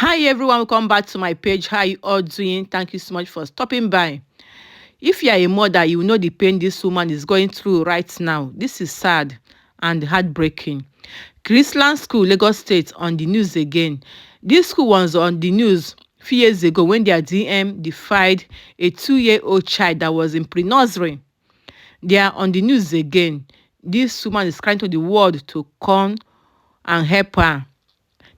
Hi everyone, welcome back to my page. How you all doing? Thank you so much for stopping by. If you are a mother, you know the pain this woman is going through right now. This is sad and heartbreaking. Chrisland School, Lagos State, on the news again. This school was on the news a few years ago when their DM defied a 2-year-old child that was in pre-nursery. They are on the news again. This woman is crying to the world to come and help her.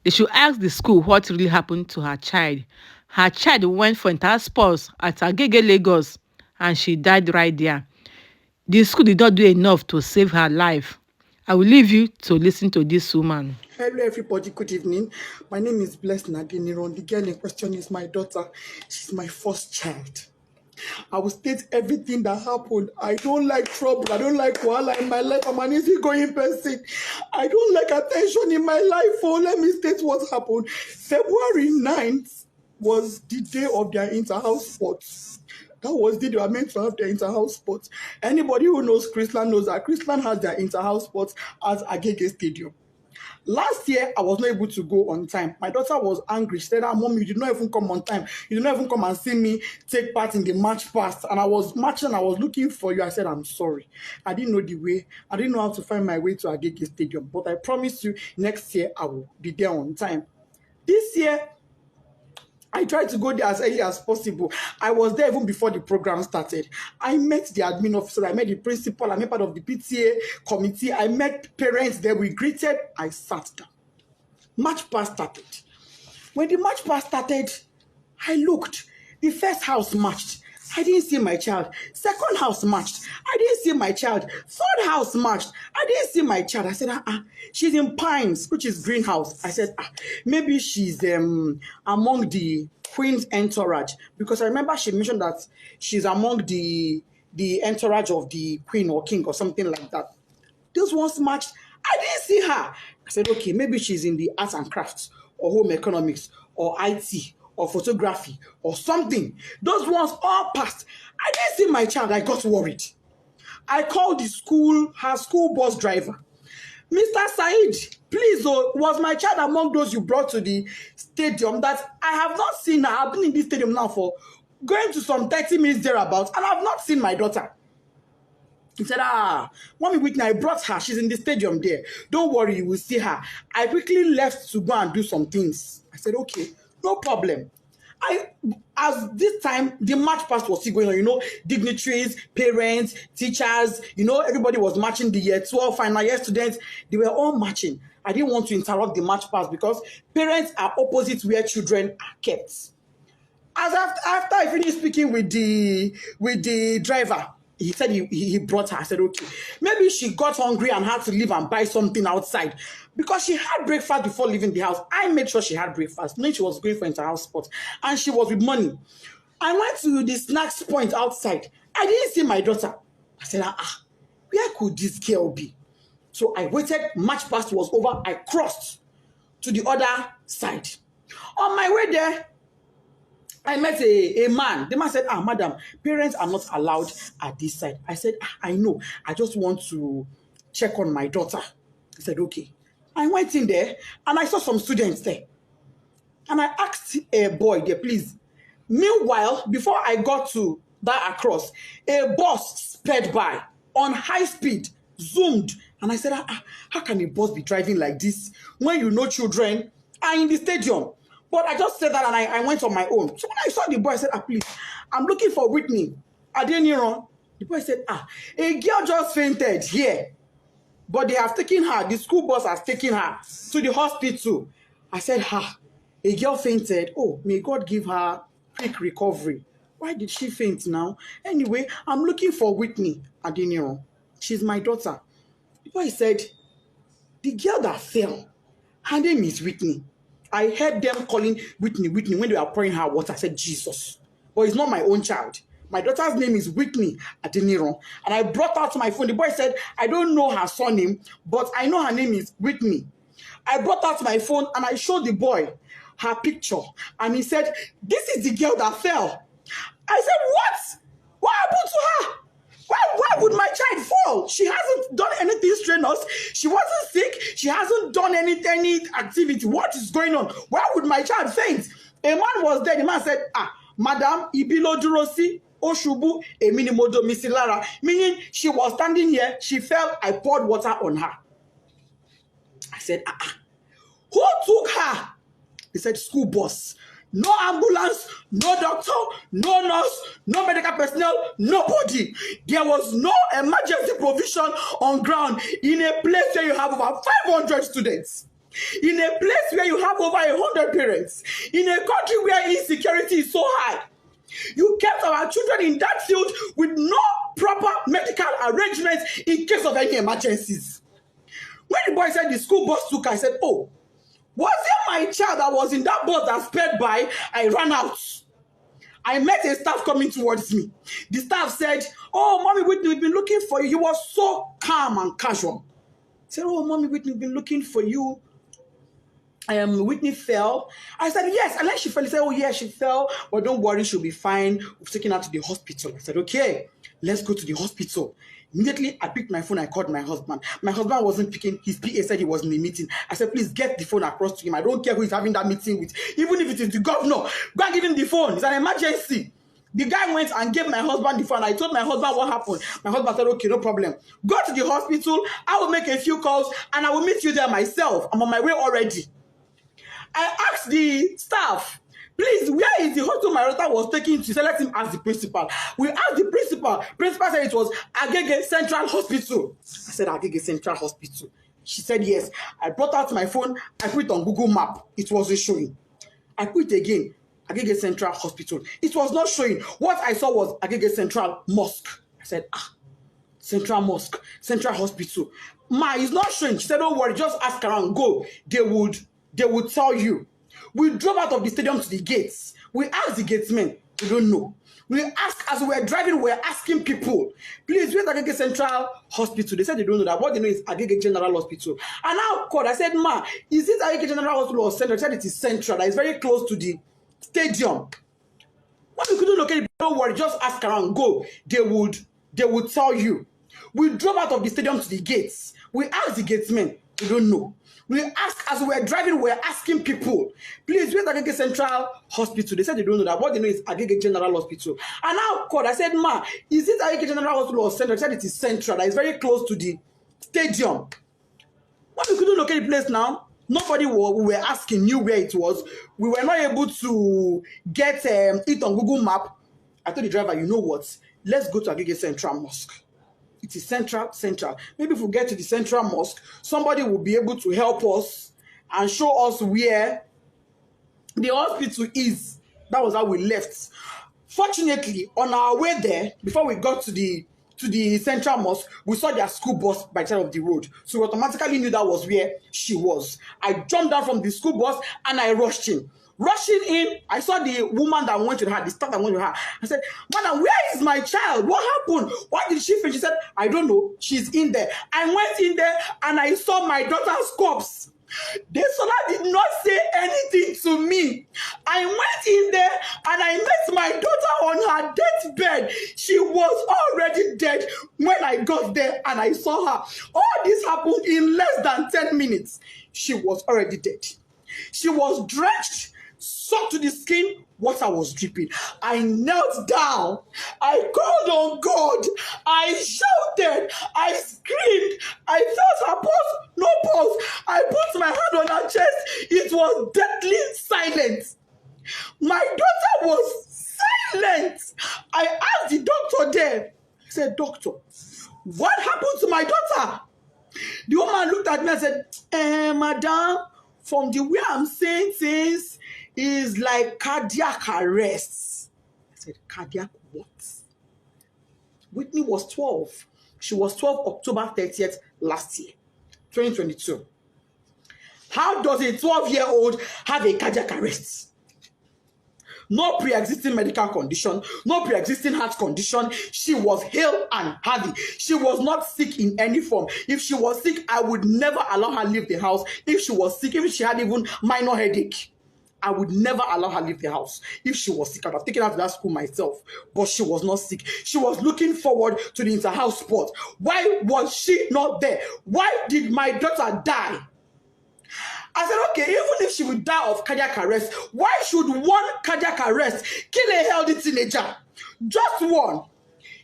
They should ask the school what really happened to her child. Her child went for entire sports at Agege, Lagos, and she died right there. The school did not do enough to save her life. I will leave you to listen to this woman. Hello everybody, good evening. My name is Blessed Nadine. The girl in question is my daughter. She's my first child. I will state everything that happened. I don't like trouble. I don't like wahala in my life. I'm an easygoing person. I don't like attention in my life. Oh, let me state what happened. February 9th was the day of their inter-house sports. That was the day they were meant to have their inter-house sports. Anybody who knows Chrisland knows that Chrisland has their inter-house sports at Agege Stadium. Last year, I was not able to go on time. My daughter was angry. She said, Mom, you did not even come on time. You did not even come and see me take part in the match past. And I was marching, I was looking for you. I said, I'm sorry. I didn't know the way. I didn't know how to find my way to Agege Stadium. But I promise you, next year, I will be there on time. This year, I tried to go there as early as possible. I was there even before the program started. I met the admin officer, I met the principal, I met part of the PTA committee, I met parents there, we greeted, I sat down. Match pass started. When the match pass started, I looked. The first house matched. I didn't see my child. Second house matched. I didn't see my child. Third house matched. I didn't see my child. I said, she's in Pines, which is greenhouse. I said, maybe she's among the Queen's entourage. Because I remember she mentioned that she's among the entourage of the Queen or King or something like that. Those ones matched. I didn't see her. I said, okay, maybe she's in the arts and crafts or home economics or IT or photography or something. Those ones all passed. I didn't see my child. I got worried. I called the school, her school bus driver. Mr. Said, please, was my child among those you brought to the stadium that I have not seen her? I've been in this stadium now for going to some 30 minutes thereabouts, and I've not seen my daughter. He said, Mommy Whitney, I brought her. She's in the stadium there. Don't worry, you will see her. I quickly left to go and do some things. I said, okay, no problem. As this time, the match past was still going on, dignitaries, parents, teachers, everybody was matching the year 12 final year students. They were all matching. I didn't want to interrupt the match pass because parents are opposite where children are kept. As after I finished speaking with the driver, he said he brought her. I said, okay. Maybe she got hungry and had to leave and buy something outside. Because she had breakfast before leaving the house. I made sure she had breakfast. Knowing she was going for inter-house sport. And she was with money. I went to the snacks point outside. I didn't see my daughter. I said, where could this girl be? So I waited. Match past was over. I crossed to the other side. On my way there, I met a man. The man said, madam, parents are not allowed at this side. I said, I know. I just want to check on my daughter. He said, okay. I went in there and I saw some students there. And I asked a boy there, please. Meanwhile, before I got to that across, a bus sped by on high speed, zoomed. And I said, how can a bus be driving like this when children are in the stadium? But I just said that and I went on my own. So when I saw the boy, I said, please, I'm looking for Whitney. Adeniran. The boy said, a girl just fainted here. But they have taken her, the school bus has taken her to the hospital. I said, a girl fainted. Oh, may God give her quick recovery. Why did she faint now? Anyway, I'm looking for Whitney Adeniran. She's my daughter. The boy said, the girl that fell, her name is Whitney. I heard them calling Whitney when they were pouring her water. I said, Jesus. But it's not my own child. My daughter's name is Whitney Adeniran. And I brought out my phone. The boy said, I don't know her surname, but I know her name is Whitney. I brought out my phone and I showed the boy her picture. And he said, this is the girl that fell. I said, what? What happened to her? Why would my child fall? She hasn't done anything strenuous. She wasn't sick. She hasn't done any activity. What is going on? Why would my child faint? A man was there. The man said, Madam, ibilo durosi, oshubu, emini modo misilara. Meaning she was standing here. She fell. I poured water on her. I said, who took her? He said, school bus. No ambulance, no doctor, no nurse, no medical personnel, nobody. There was no emergency provision on ground in a place where you have over 500 students, in a place where you have over 100 parents, in a country where insecurity is so high. You kept our children in that field with no proper medical arrangements in case of any emergencies. When the boy said the school bus took her, I said, oh, was it my child that was in that bus that sped by? I ran out. I met a staff coming towards me. The staff said, oh, Mommy Whitney, we've been looking for you. He was so calm and casual. I said, oh, Mommy Whitney, we've been looking for you. Whitney fell. I said, yes. And then she fell. He said, oh, yeah, she fell. But don't worry, she'll be fine. We've taken her to the hospital. I said, okay, let's go to the hospital. Immediately, I picked my phone. I called my husband. My husband wasn't picking. His PA said he was in a meeting. I said, please get the phone across to him. I don't care who he's having that meeting with. Even if it is the governor, go and give him the phone. It's an emergency. The guy went and gave my husband the phone. I told my husband what happened. My husband said, okay, no problem. Go to the hospital. I will make a few calls and I will meet you there myself. I'm on my way already. I asked the staff, please, where is the hospital my daughter was taken to? He said, let him ask the principal. We asked the principal. Principal said it was Agege Central Hospital. I said, Agege Central Hospital. She said, yes. I brought out my phone. I put it on Google Map. It wasn't showing. I put it again, Agege Central Hospital. It was not showing. What I saw was Agege Central Mosque. I said, Central Mosque, Central Hospital. Ma, it's not showing. She said, don't worry, just ask around, go. They would tell you. We drove out of the stadium to the gates. We asked the gatesmen. We don't know. We asked, as we were driving, we were asking people, please, where's Agege Central Hospital? They said they don't know that. What they know is Agege General Hospital. And I called. I said, Ma, is it Agege General Hospital or Central? They said it is Central. That is very close to the stadium. What we couldn't locate, don't worry, just ask around, go. They would tell you. We drove out of the stadium to the gates. We asked the gatesmen. We don't know. We asked, as we were driving, we were asking people, please, where's Agege Central Hospital? They said they don't know that. What they know is Agege General Hospital. And I called. I said, Ma, is it Agege General Hospital or Central? They said it is Central. That is very close to the stadium. What we couldn't locate the place now, nobody we were asking knew where it was. We were not able to get it on Google Map. I told the driver, you know what? Let's go to Agege Central Mosque. It is central. Maybe if we get to the Central Mosque, somebody will be able to help us and show us where the hospital is. That was how we left. Fortunately, on our way there, before we got to the Central Mosque, we saw their school bus by the side of the road. So we automatically knew that was where she was. I jumped down from the school bus and I rushed in. Rushing in, I saw the woman that went with her, the staff that went with her. I said, Madam, where is my child? What happened? Why did she faint? She said, I don't know. She's in there. I went in there and I saw my daughter's corpse. Desola did not say anything to me. I went in there and I met my daughter on her deathbed. She was already dead when I got there and I saw her. All this happened in less than 10 minutes. She was already dead. She was drenched, soaked to the skin, water was dripping. I knelt down. I called on God. I shouted. I screamed. I felt her pulse. No pulse. I put my hand on her chest. It was deathly silent. My daughter was silent. I asked the doctor there. I said, Doctor, what happened to my daughter? The woman looked at me and said, Madam, from the way I'm saying things, is like cardiac arrest. I said, cardiac what? Whitney was 12. She was 12 October 30th last year, 2022. How does a 12-year-old have a cardiac arrest? No pre-existing medical condition, no pre-existing heart condition. She was hale and healthy. She was not sick in any form. If she was sick, I would never allow her leave the house. If she was sick, if she had even minor headache, I would never allow her leave the house. If she was sick, I would have taken her to that school myself. But she was not sick. She was looking forward to the inter-house sport. Why was she not there? Why did my daughter die? I said, okay, even if she would die of cardiac arrest, why should one cardiac arrest kill a healthy teenager? Just one.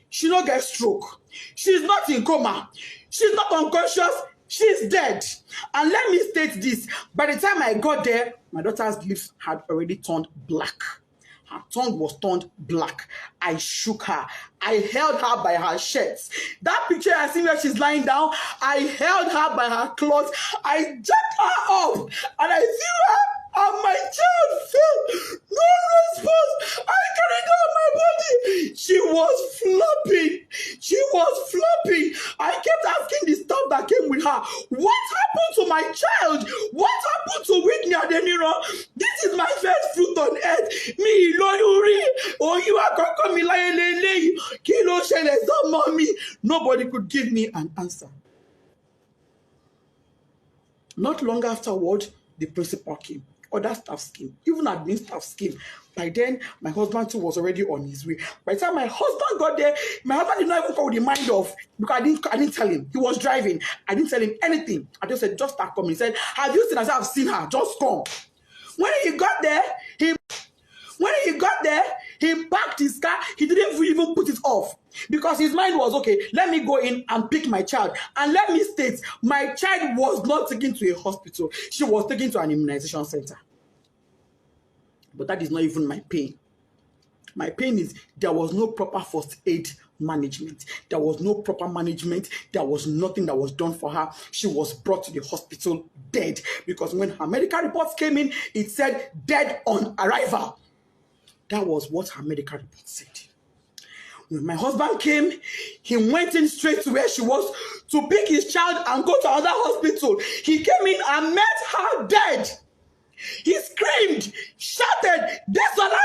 She don't get stroke. She's not in coma. She's not unconscious. She's dead. And let me state this. By the time I got there, my daughter's lips had already turned black. Her tongue was turned black. I shook her. I held her by her shirts. That picture I see where she's lying down, I held her by her clothes. I jacked her up and I threw her and my child fell. No response. I carried her on my body. She was flopping. She was flopping. I kept asking the staff that came with her, what happened to my child? What happened to Whitney Adeniran? This is my first fruit on earth. Me, Lori, oh, you are going me like Kilo Shele, some mommy. Nobody could give me an answer. Not long afterward, the principal came. Other staff came, even admin staff came. By then, my husband too was already on his way. By the time my husband got there, my husband did not even call the mind off because I didn't tell him. He was driving. I didn't tell him anything. I just said, just start coming. He said, have you seen her? I said, I've seen her. Just come. When he got there, he parked his car. He didn't even put it off because his mind was, okay, let me go in and pick my child. And let me state, my child was not taken to a hospital. She was taken to an immunization center. But that is not even my pain. My pain is there was no proper first aid management. There was no proper management. There was nothing that was done for her. She was brought to the hospital dead because when her medical reports came in, it said dead on arrival. That was what her medical report said. When my husband came, he went in straight to where she was to pick his child and go to another hospital. He came in and met her dead. He screamed, shouted, Desola!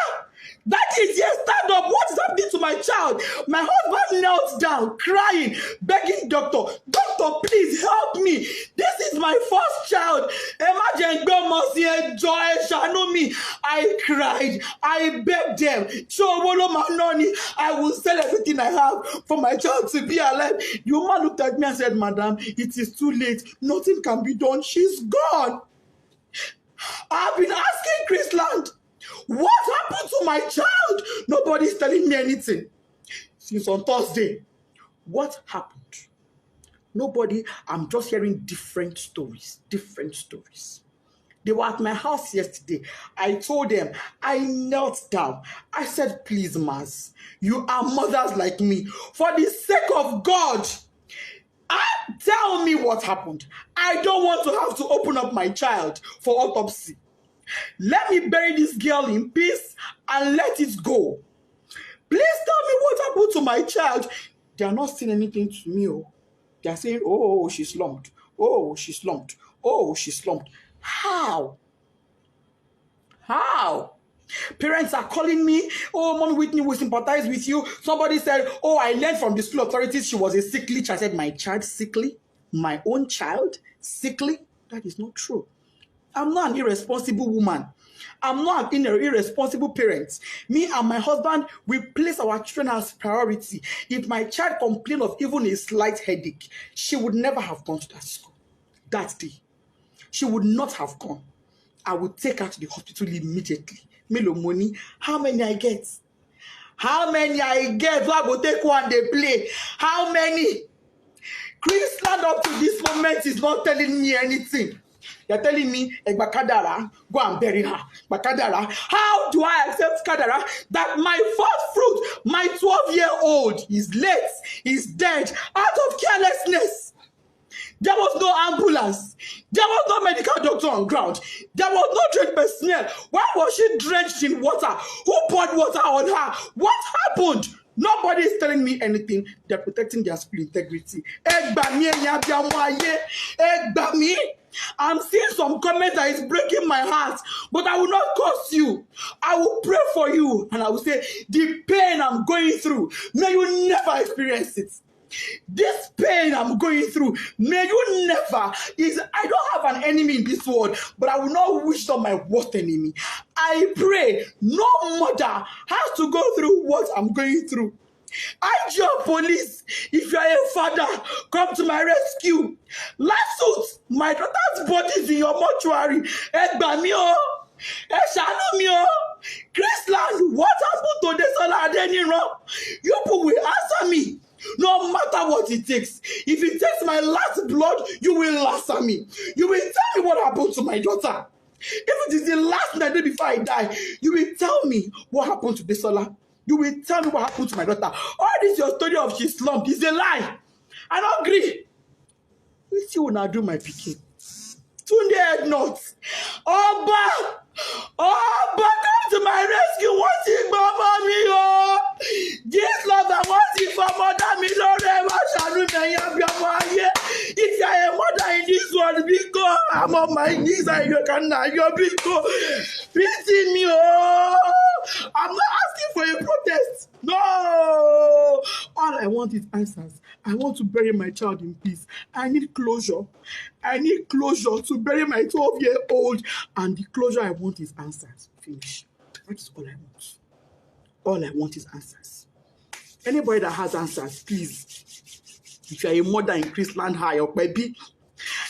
That is, yes, stand up. What is happening to my child? My husband knelt down, crying, begging doctor, please help me. This is my first child. Imagine God must hear joy, shadow me. I cried. I begged them. I will sell everything I have for my child to be alive. The woman looked at me and said, Madam, it is too late. Nothing can be done. She's gone. I've been asking Chrisland, what happened to my child? Nobody's telling me anything. Since on Thursday, what happened? Nobody, I'm just hearing different stories. They were at my house yesterday. I told them, I knelt down. I said, please, Mas, you are mothers like me. For the sake of God, tell me what happened. I don't want to have to open up my child for autopsy. Let me bury this girl in peace and let it go. Please tell me what happened to my child. They are not saying anything to me. They are saying, oh, she's slumped. Oh, she's slumped. Oh, she's slumped. How? Parents are calling me, oh, Mom Whitney will sympathize with you. Somebody said, oh, I learned from the school authorities she was a sickly child. I said, my child sickly? My own child sickly? That is not true. I'm not an irresponsible woman. I'm not an irresponsible parent. Me and my husband, we place our children as priority. If my child complained of even a slight headache, she would never have gone to that school that day. She would not have gone. I would take her to the hospital immediately. Melo money. How many I get? I will take one, they play. How many? Chrisland up to this moment is not telling me anything. They're telling me, Kadara, go and bury her. Kadara, how do I accept Kadara that my first fruit, my 12-year-old, is late, is dead, out of carelessness? There was no ambulance. There was no medical doctor on ground. There was no trained personnel. Why was she drenched in water? Who poured water on her? What happened? Nobody is telling me anything. They're protecting their school integrity. I'm seeing some comments that is breaking my heart, but I will not curse you. I will pray for you, and I will say, the pain I'm going through, may you never experience it. This pain I'm going through, may you never, I don't have an enemy in this world, but I will not wish on my worst enemy. I pray no mother has to go through what I'm going through. IG police, if you are a father, come to my rescue. Last my daughter's body is in your mortuary. Ẹ gbà mí o, ẹ ṣàánú mi o. Chrisland, what happened to Desola Adeniran? You people will answer me. No matter what it takes. If it takes my last blood, you will answer me. You will tell me what happened to my daughter. If it is the last night before I die, you will tell me what happened to Desola. You will tell me what happened to my daughter. All this your story of she slumped is a lie. I don't agree. Which you will not do my picking. Tunde head nuts. Oba! Oba, come to my rescue. What's it, Mama me? Oh, this love I want it for mother me. Lord, if you are a mother in this world, because I'm on my knees and you cannot, you're because pity me. Oh, I'm not asking for a protest. No, all I want is answers. I want to bury my child in peace. I need closure. I need closure to bury my 12-year-old. And the closure I want is answers. Finish. That is all I want. All I want is answers. Anybody that has answers, please. If you're a mother in Chrisland High or baby,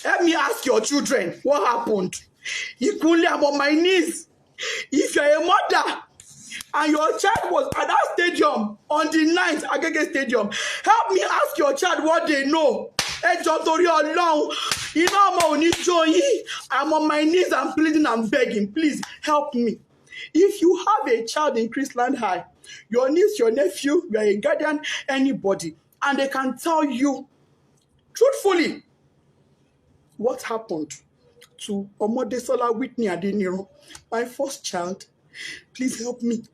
help me ask your children what happened. Equally, I'm on my knees. If you're a mother and your child was at that stadium on the 9th Agege Stadium, help me ask your child what they know. I'm on my knees, I'm pleading, I'm begging. Please help me. If you have a child in Chrisland High, your niece, your nephew, you are a guardian, anybody, and they can tell you truthfully what happened to Omodesola Whitney Adeniran, my first child, please help me.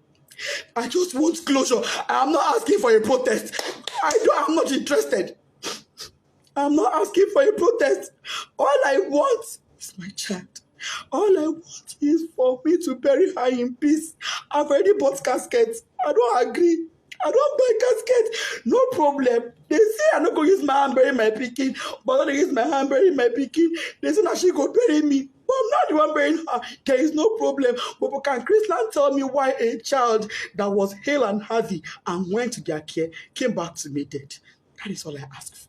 I just want closure. I'm not asking for a protest. I'm not interested. I'm not asking for a protest. All I want is my child. All I want is for me to bury her in peace. I've already bought caskets. I don't agree. I don't buy casket. No problem. They say I'm not going to use my hand bury my pikin, but when they use my hand bury my pikin, they say that she go bury me. But I'm not the one burying her. There is no problem. But can Chrisland tell me why a child that was hale and healthy and went to their care came back to me dead? That is all I ask for.